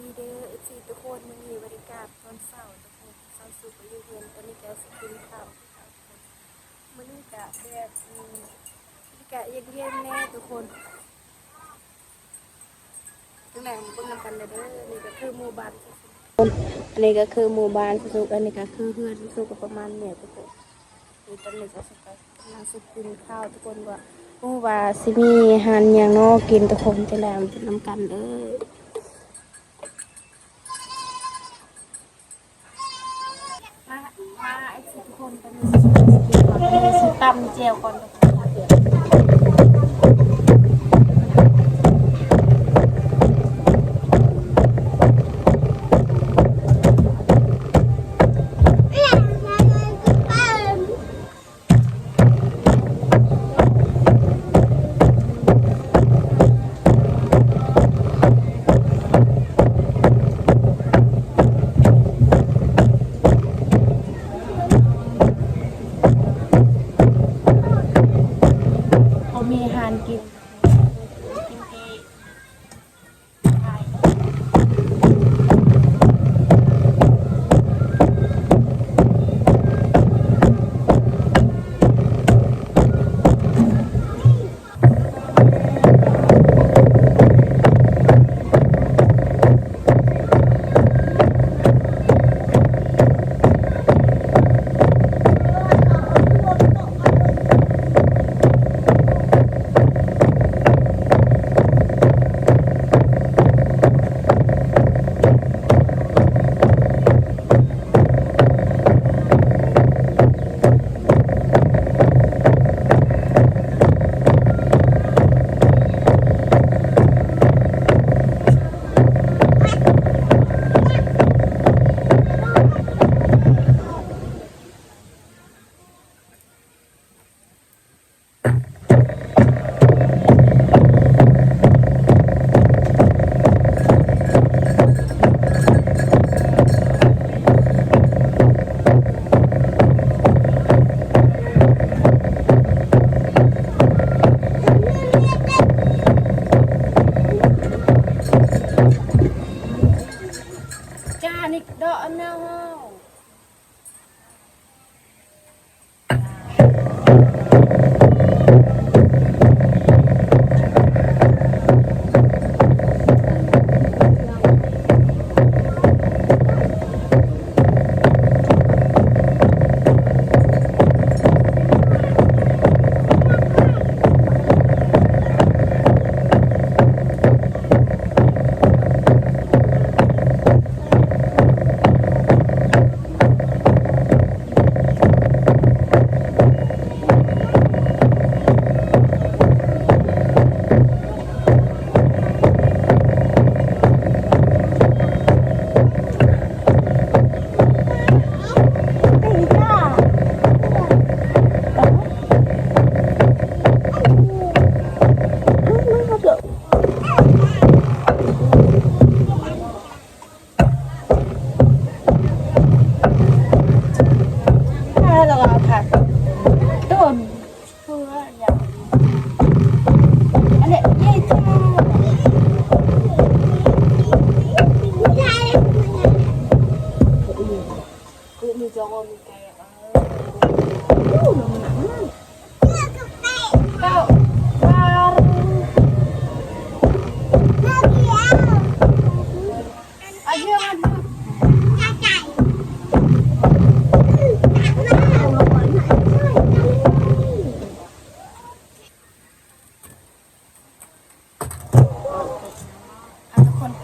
ดีเด้อ FC ทุกคนมื้อนี้บรรยากาศตอนเช้าทุกคนเช้าสุขอยู่เฮือนตอนนี้ก็สิกินข้าวมื้อนี้ก็แบบนี่ก็เย็นๆแน่ทุกคนจังได๋เบิ่งนำกันเด้อนี่ก็คือหมู่บ้านอันนี้ก็คือหมู่บ้านสุขอันนี้ก็คือเฮือนสุขประมาณนี้ทุกคนนี่ตอนนี้ก็สิไปนั่งกินข้าวทุกคนว่าสิมีอาหารหยังเนาะกินทุกคนจังได๋นำกันเด้อมาไอ้ทุกคนตอนนี้กินก่อนสิตำแจ่วก่อนทุกคนมีอาหารกินเค้กไจ้านี่ดอกอันนั้น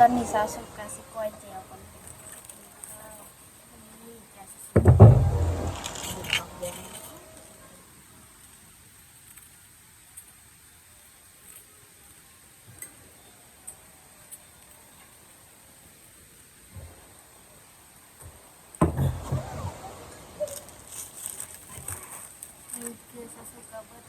ตอนนี้สาวสุกกะสิก้อยเจียวก่อนคือสาวสุกกะเบิด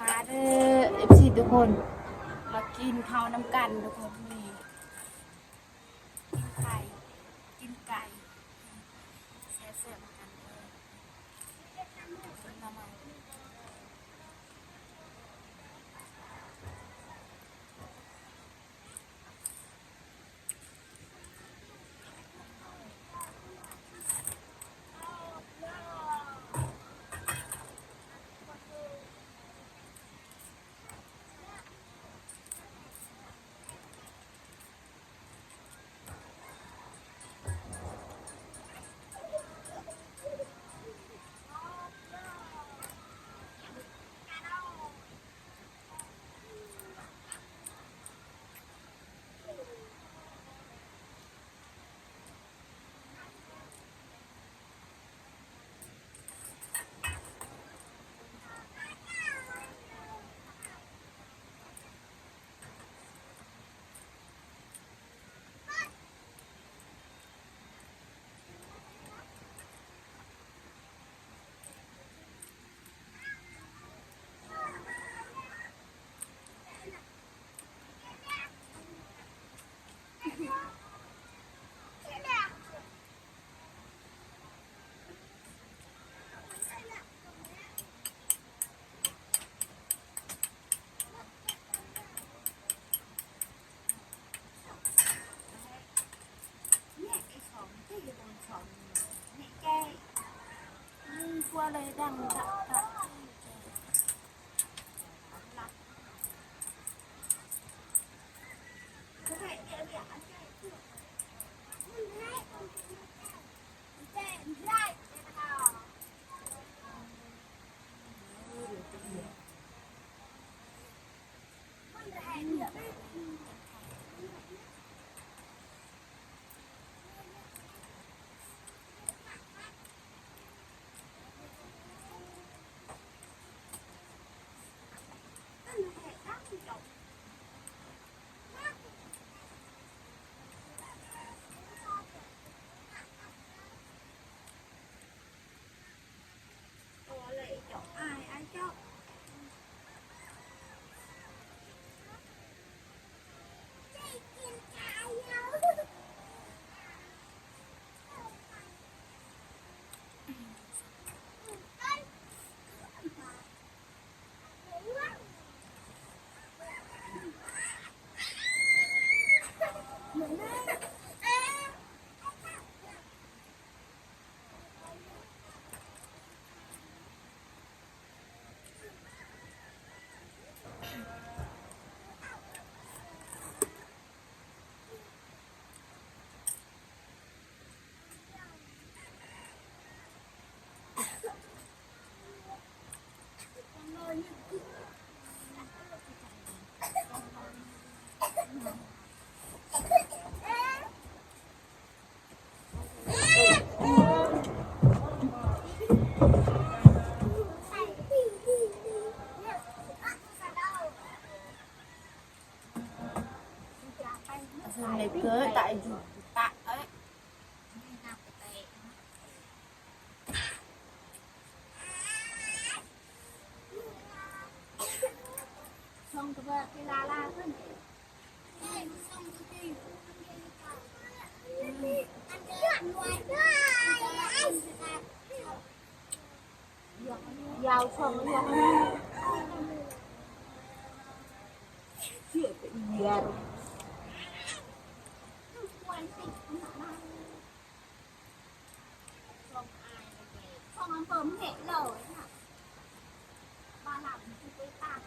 มาเด้อ FC ทุกคนมากินข้าวน้ำกันทุกคนนี่ไก่กินไก่แซ่บๆกันเลยมากลัวเลยดังดักในเกิดตายอยู่ตะเอ้ยช่องกระเบื้องเวลาลาขึ้นยาวช่องยาวเชื่อเป็นยาวผมเห็นเลยค่ะบ้านหลังที่ไปตาก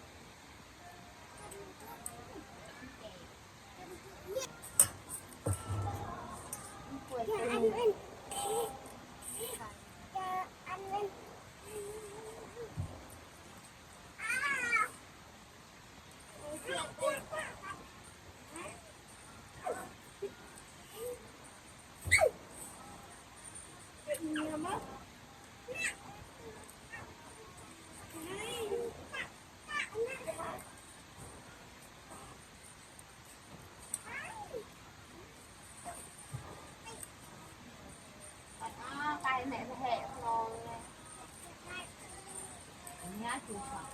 ป่วยอันนั้นอันนั้นเป็นเมียมั้งแหละรอเลยอันนี้ถูกฝัง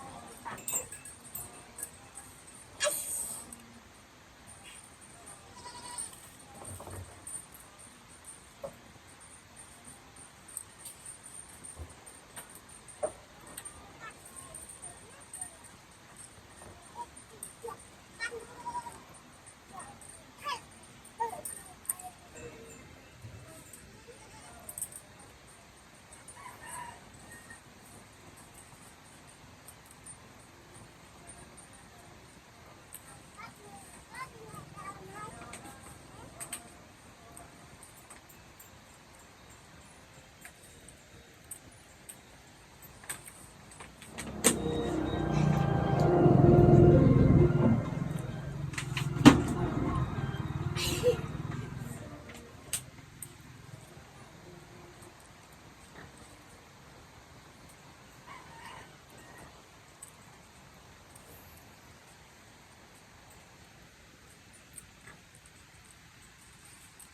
ไป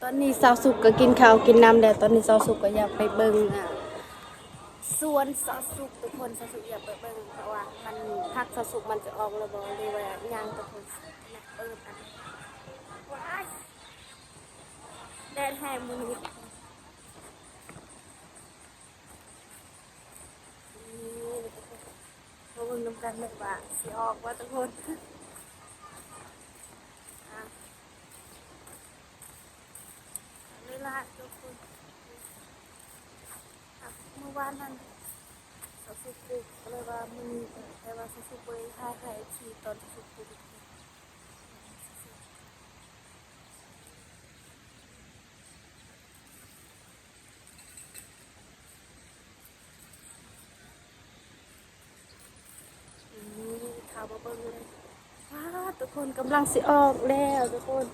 ตอนนี้สาวสุกก็กินข้าวกินน้ำแล้วตอนนี้สาวสุกก็อยากไปเบิ่งสวนสาวสุกทุกคนสาวสุกอยากไปเบิ่งเพราะว่ามันพักสาวสุกมันจะออกแล้วบ่เลยว่าย่างทุกคนอันว้ายแดดแห้งมื้อนี้มาเบิ่งนำกันเลยว่าสิออกว่าทุกคนเวลาทุกคนเมื่อวานนั้นสาวสุกปลูกก็เลยว่ามื้อนี้แต่ว่าสาวสุกบ่ได้ถ่ายให้ทีตอนสาวสุกปลูกข่าวมาเบิ่งเลยว้าทุกคนกำลังสิออกแล้วทุกคน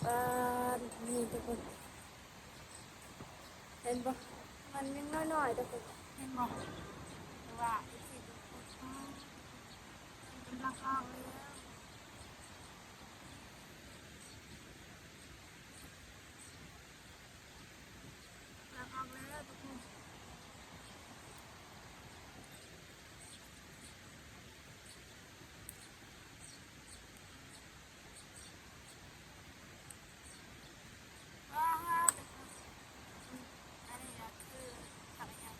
ว้านี่ทุกคนเห็นปะมันยังน้อยๆทุกคนเห็นบอกแต่ว่าสิทุกคนกำลังออกแล้วกำลังออกแล้วทุกคนว้าวทุกคนอันนี้ก็คือทำยัง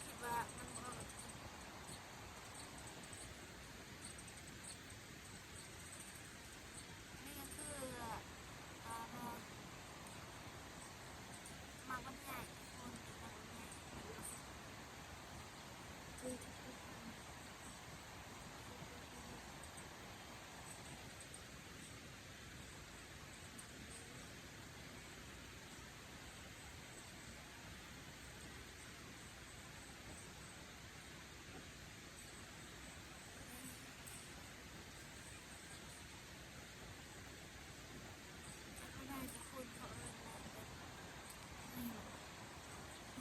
คิดว่ามันบ่นี่ก็คือมาวันใหญ่ทุกคนมาวันใหญ่ก็ได้ทุกคนเขาเอิ้นว่า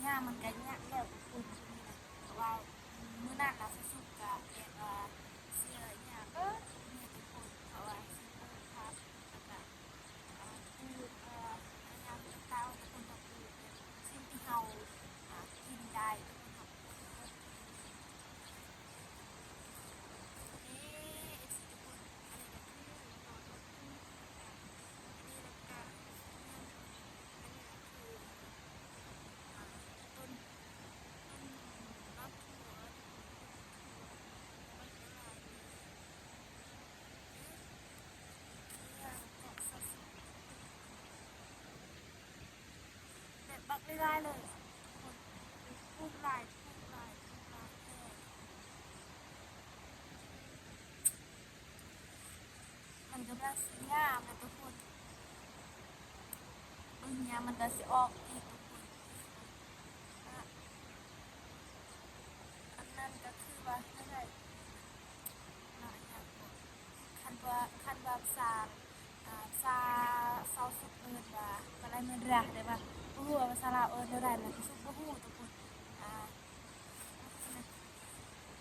หญ้ามันก็หญ้าแล้วทุกคนเพราะว่ามื้อนั้นน่ะสุกๆก็เรียกว่าเสื้อหญ้าเนี่ยทุกคนเพราะว่าสิปลูกผักแล้วก็ปลูกหญ้าเต้าทุกคนก็ปลูกเนี่ยสิ่งที่เฮากินได้ทุกคนก็ปลูกเอ๊ะสิทุกคนอันนี้ก็คือต่อต้นอันนี้แล้วก็อันนี้ก็คือต้นมะเขือแบบบักไม่ได้เลยคนพูดลายพูดลายพูดลายมันกำลังสีงามเลยทุกคนเบิ่งยามมันก็สิออกอีกทุกคนอันนั้นก็คือว่าอะไรอย่างคันว่าซาเซาสุกเอินว่าอะไรเมือนระได้ป่ะบ่ฮู้ว่าภาษาลาวเอิ้นเท่าใดนะสุกบ่ฮู้ทุกคน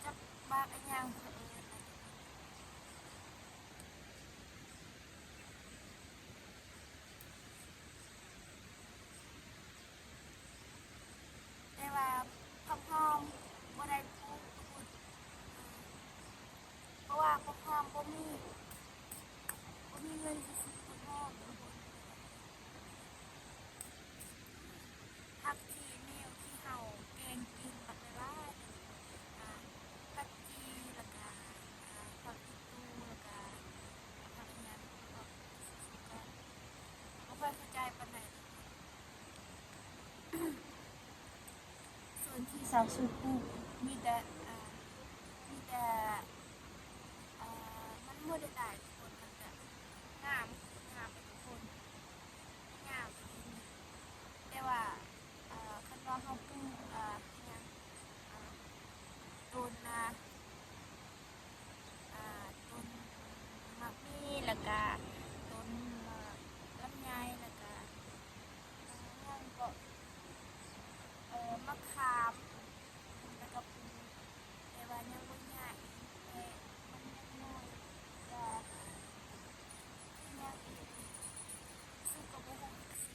จับบากอันยังเอิ้นนะ บ่พร้อมบ่มีเงินสิซื้อข้าวหอมผักชีแนวที่เฮาแกงกินบักหลายผักชีแล้วก็ผักอีตูแล้วก็ผักอีหยังก็บ่ค่อยเข้าใจปานใดส่วนที่สาวสุปลูกมีแต่มันบ่ได้หลายคนมันก็งามไปทุกคนงามแต่ว่าคันว่าเฮาปลูกอิหยังต้นต้นมะมีแล้วก็ต้นลำไยแล้วก็ยังก็มะขามแล้วก็ปลูกแต่ว่ายังบ่ใหญ่แต่มันยังน้อยก็ยังอีกซึ่งก็บ่ฮู้สิ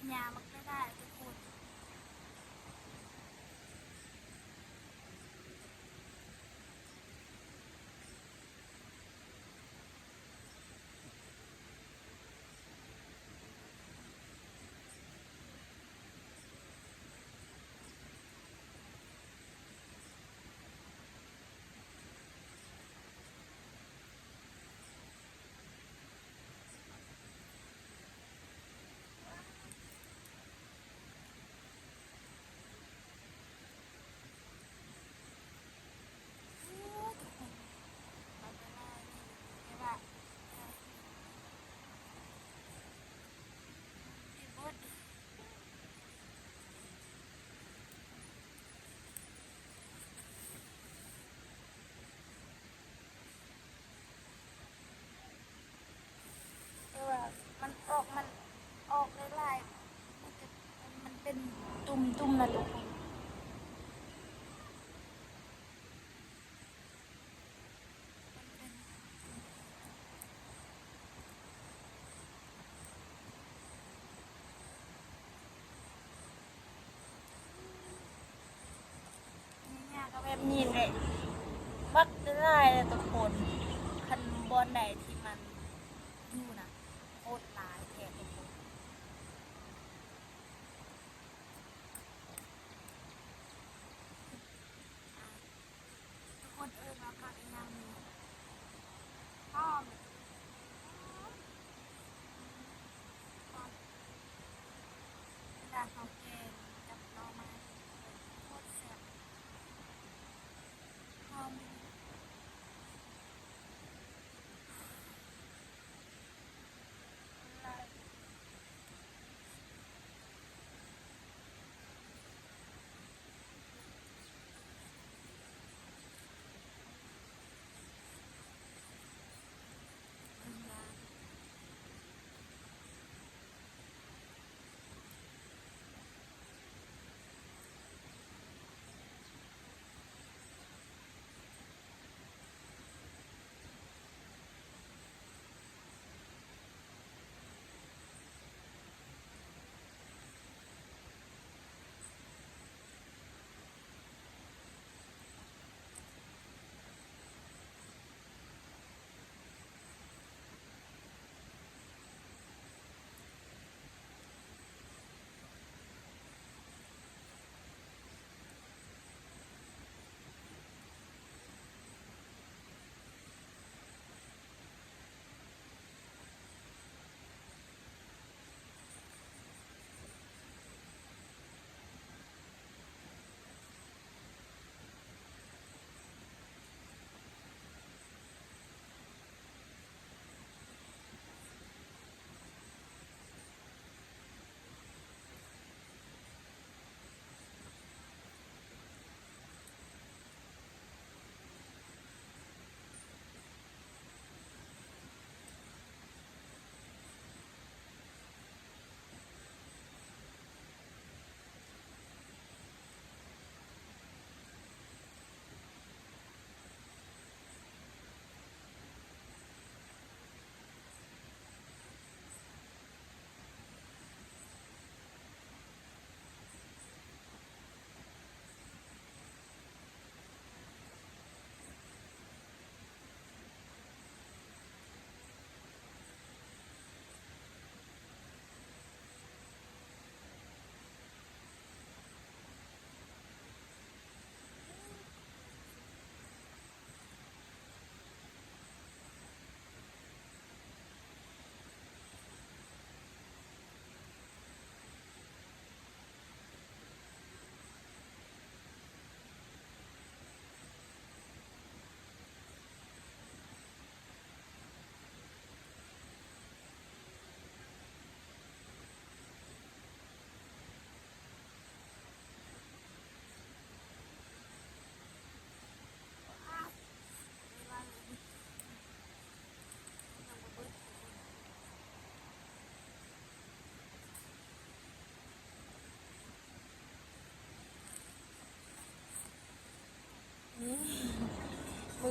หญ้ามันก็ได้ทุกคนมันออกหลายๆมันเป็นตุ่มๆน่ะทุกคนหญ้าก็แบบนี้แหละบักหลายเลยทุกคนคันบ่อนใดที่มันอยู่น่ะโคตรหลายแท้ทุกคนทุกคนเอิ้นว่าผักอีหยังนี่หอมเวลาเขาแกงกับหน่อไม้โคตรแซ่บหอม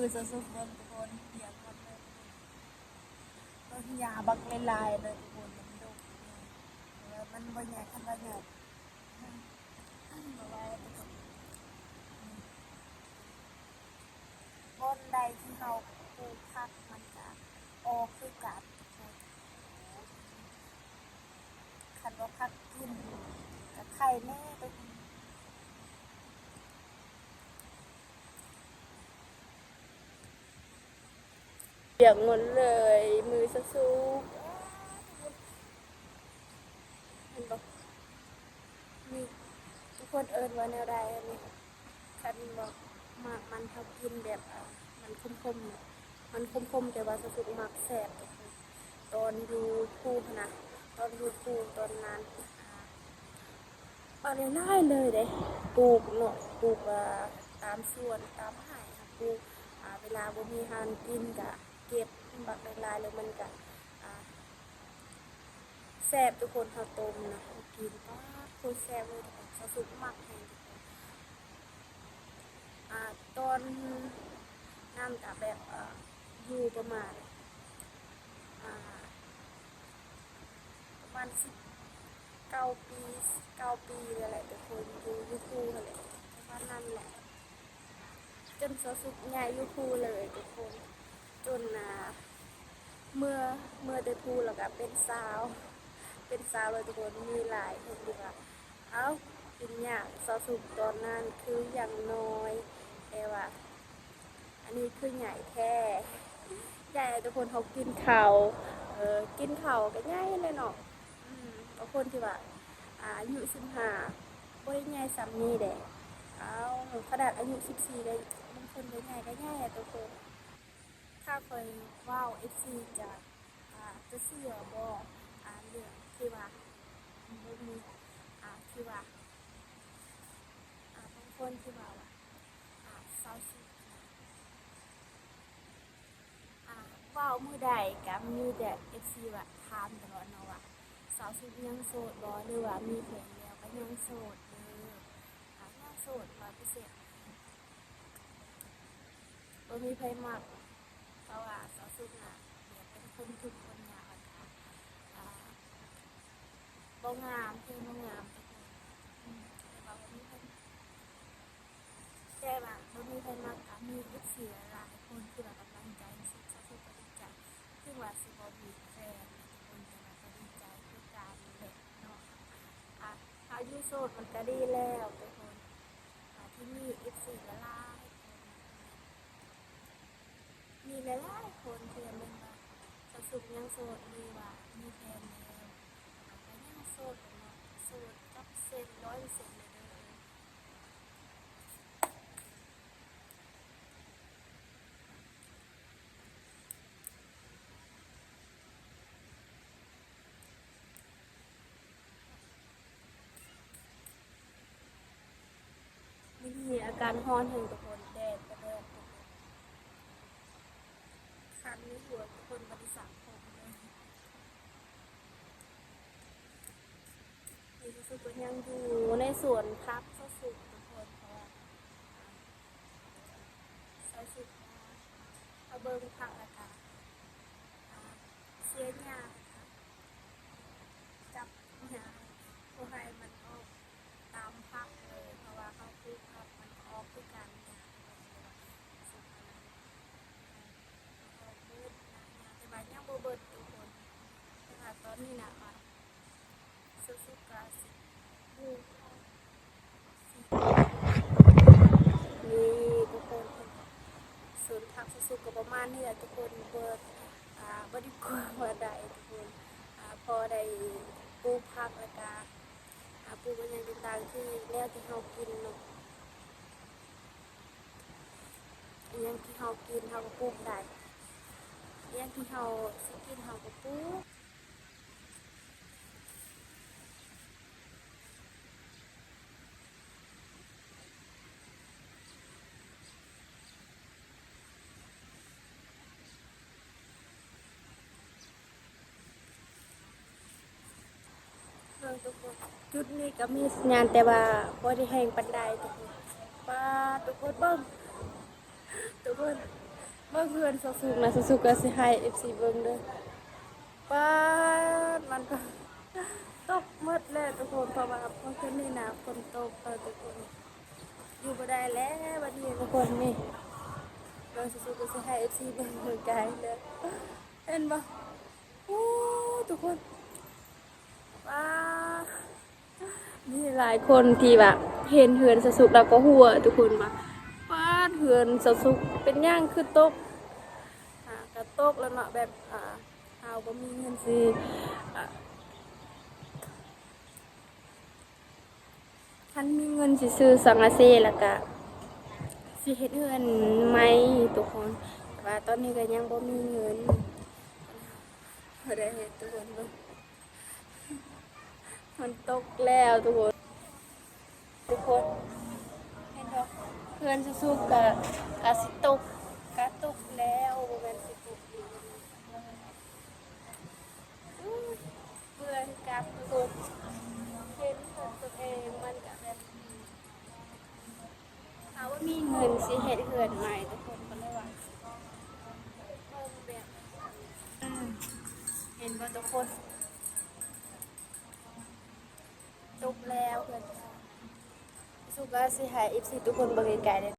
อสุกๆเบิ่งทุกคนเปียกหมดเลยต้นยาบักลายๆเลยทุกคนมันดุมันบ่ใหญ่คันว่าใหญ่บ่ว่าทุกคนบนใดที่เฮาปลูกผักมันจะออกคือกันทุกคนคันว่าผักกินกับไข่แน่ทุกคนเปียกหมดเลยมือสุกเห็นบ่นี่ทุกคนเอิ้นว่าแนวใดอันนี้คันบอกมันเฮากินแบบมันคมๆมันคมๆแต่ว่าสุกๆมักแซ่บทุกคนตอนอยู่ภูนะตอนอยู่ภูตอนนั้นอะไรง่ายเลยเด้ปลูกเนาะปลูกตามสวนตามไร่ค่ะปลูกเวลาบ่มีหานกินก็เก็บบักหลายๆเลยมันก็อ่าแซ่บทุกคนเฮาต้มนะเฮากินป๊าดโคตรแซ่บเลยทุกคนสุกๆมักแฮงทุกคนตอนน้ำก็แบบอยู่ประมาณอ่า19 ปี9 ปีอะไรทุกคนอยู่ยูทูบอะไรประมาณนั้นแหละจนสุกใหญ่ยูทูบเลยทุกคนจนเมื่อได้ทูแล้วก็เป็นสาวเลยทุกคนมีหลายคนดีว่าเอ้ากินอย่างสุกตอนนั้นคืออย่างน้อยแต่ว่าอันนี้คือใหญ่แท้ใหญ่ทุกคนเขากินข้าวกินข้าวก็ใหญ่เลยเนาะบางคนที่ว่าอายุ15บ่ได้ใหญ่ซ้ำนี้เด้เอาขนาดอายุ14ได้บางคนก็ใหญ่ทุกคนถ้าเคยว้าว FC จะเชื่อบ่เรื่องที่ว่าบ่มีที่ว่าบางคนที่ว่าเศร้าสุดว้าวมื้อใดก็มีแต่ FC ว่าถามตลอดเนาะว่าสาวสุดยังโสดบ่หรือว่ามีแฟนแล้วก็ยังโสดยังโสด100%บ่มีไผมักเพราะว่าสาวสุดน่ะเดี๋ยวเป็นคนทุกข์คนยากค่ะบ่งามเพลงบ่งามทุกคนแต่ว่าบ่มีไผแต่ว่าบ่มีไผมักก็มี FC หลายคนที่ว่ากำลังใจสุดสาวสุดก็ดีใจถึงว่าสิบ่มีแฟนทุกคนแต่ว่าก็ดีใจคือกันแหละเนาะอายุโสดมันก็ดีแล้วทุกคนที่มี FC หลายๆมีหลายๆคนที่ว่าสาวสุดยังโสดหรือว่ามีแฟนแล้วก็ยังโสดเนาะโสดจักเซ็น100%เลยเด้อมีอาการร้อนแรงทุกคนแดดก็แดดทุกคนคันในหัวทุกคนบ่ได้สระผมเลยนี่รู้สึกว่ายังอยู่ในสวนพักสสุกทุกคนเพราะว่าสสุกเอาเบิ่งผักแล้วก็เสียหญ้าจับหญ้าบ่ให้มันออกตามผักเลยเพราะว่าเขาปลูกผักมันออกคือกันหญ้าสุกอันนั้นออกเบิดนะหญ้าแต่ว่ายังบ่เบิดทุกคนแต่ว่าตอนนี้น่ะสุกๆก็สิปลูกนี่ทุกคนสวนผักสุกๆก็ประมาณนี้แหละทุกคนเบิดบ่ได้กลัวว่าได้ทุกคนพอได้ปลูกผักแล้วก็ปลูกมันยังต่างๆที่แนวที่เฮากินเนาะอิหยังที่เฮากินเฮาก็ปลูกได้อิหยังที่เฮาสิกินเฮาก็ปลูกเบิ่งทุกคนจุดนี้ก็มีสัญญาณแต่ว่าบ่ได้แห้งปานใดทุกคนป้าทุกคนเบิ่งทุกคน เมื่อเพื่อนสุกๆนะสุกๆก็สิให้ FC เบิ่งเด้อป้าดมันก็ตกหมดแล้วทุกคนเพราะว่าเมื่อคืนนี้นะฝนตกทุกคนอยู่บ่ได้แล้ววันนี้ทุกคนนี่เบิ่งสุกๆก็สิให้ FC เบิ่งเหมือนกันเลยเห็นบ่โอ้ทุกคนป้าดมีหลายคนที่แบบเห็นเหือนสุกๆแล้วก็หัวทุกคนมาป้าดเหือนสุกๆเป็นย่างคือตกกระตกแล้วเนาะแบบเอาบ่มีเงินสิท่านมีเงินสิซื้อสังกะสีแล้วก็สิเฮ็ดเฮือนไหมทุกคนแต่ว่าตอนนี้ก็ยังบ่มีเงินบ่ได้เฮ็ดทุกคนเบิ่งมันตกแล้วทุกคนเห็นบ่เฮือนสุกๆก็สิตกก็ตกแล้วบ่แม่นสิตกอีกเบื่อคือกับทุกคนเห็นของตัวเองมันก็แบบ เอาว่ามีเงินสิเฮ็ดเฮือนใหม่ทุกคนก็เลยว่าเบิ่งแบบเห็นบ่ทุกคนจบแล้วเฮือนสุกก็สิให้ FC ทุกคนเบิ่งไกลๆเลย